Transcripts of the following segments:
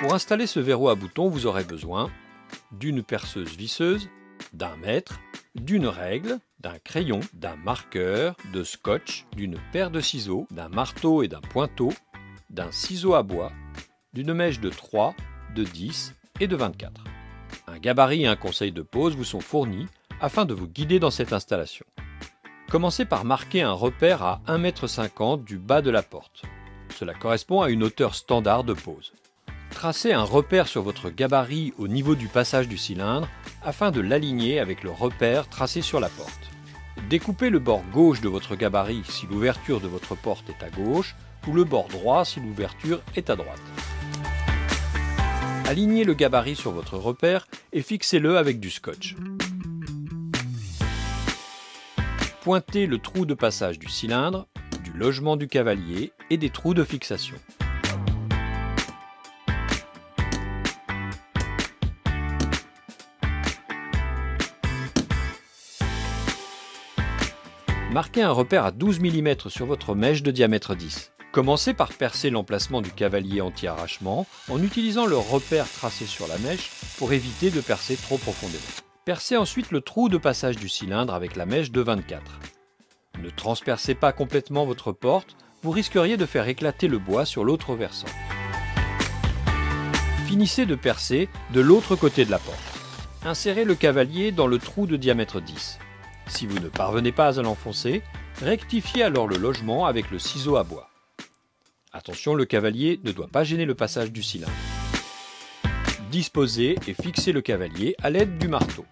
Pour installer ce verrou à boutons, vous aurez besoin d'une perceuse visseuse, d'un mètre, d'une règle, d'un crayon, d'un marqueur, de scotch, d'une paire de ciseaux, d'un marteau et d'un pointeau, d'un ciseau à bois, d'une mèche de 3, de 10 et de 24. Un gabarit et un conseil de pose vous sont fournis afin de vous guider dans cette installation. Commencez par marquer un repère à 1,50 m du bas de la porte. Cela correspond à une hauteur standard de pose. Tracez un repère sur votre gabarit au niveau du passage du cylindre afin de l'aligner avec le repère tracé sur la porte. Découpez le bord gauche de votre gabarit si l'ouverture de votre porte est à gauche ou le bord droit si l'ouverture est à droite. Alignez le gabarit sur votre repère et fixez-le avec du scotch. Pointez le trou de passage du cylindre, du logement du cavalier et des trous de fixation. Marquez un repère à 12 mm sur votre mèche de diamètre 10. Commencez par percer l'emplacement du cavalier anti-arrachement en utilisant le repère tracé sur la mèche pour éviter de percer trop profondément. Percez ensuite le trou de passage du cylindre avec la mèche de 24. Ne transpercez pas complètement votre porte, vous risqueriez de faire éclater le bois sur l'autre versant. Finissez de percer de l'autre côté de la porte. Insérez le cavalier dans le trou de diamètre 10. Si vous ne parvenez pas à l'enfoncer, rectifiez alors le logement avec le ciseau à bois. Attention, le cavalier ne doit pas gêner le passage du cylindre. Disposez et fixez le cavalier à l'aide du marteau.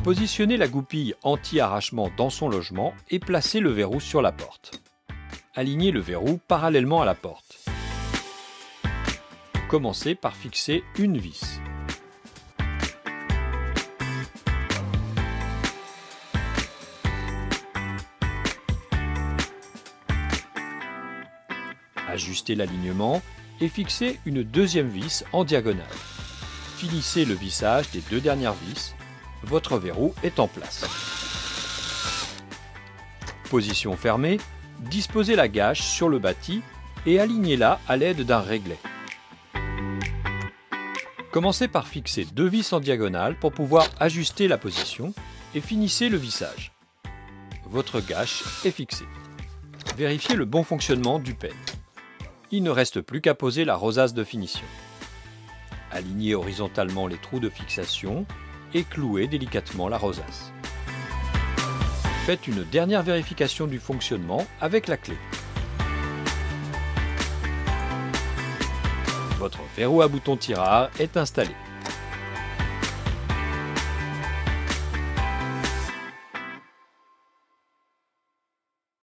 Positionnez la goupille anti-arrachement dans son logement et placez le verrou sur la porte. Alignez le verrou parallèlement à la porte. Commencez par fixer une vis. Ajustez l'alignement et fixez une deuxième vis en diagonale. Finissez le vissage des deux dernières vis. Votre verrou est en place. Position fermée, disposez la gâche sur le bâti et alignez-la à l'aide d'un réglet. Commencez par fixer deux vis en diagonale pour pouvoir ajuster la position et finissez le vissage. Votre gâche est fixée. Vérifiez le bon fonctionnement du peigne. Il ne reste plus qu'à poser la rosace de finition. Alignez horizontalement les trous de fixation et clouez délicatement la rosace. Faites une dernière vérification du fonctionnement avec la clé. Votre verrou à bouton tirard est installé.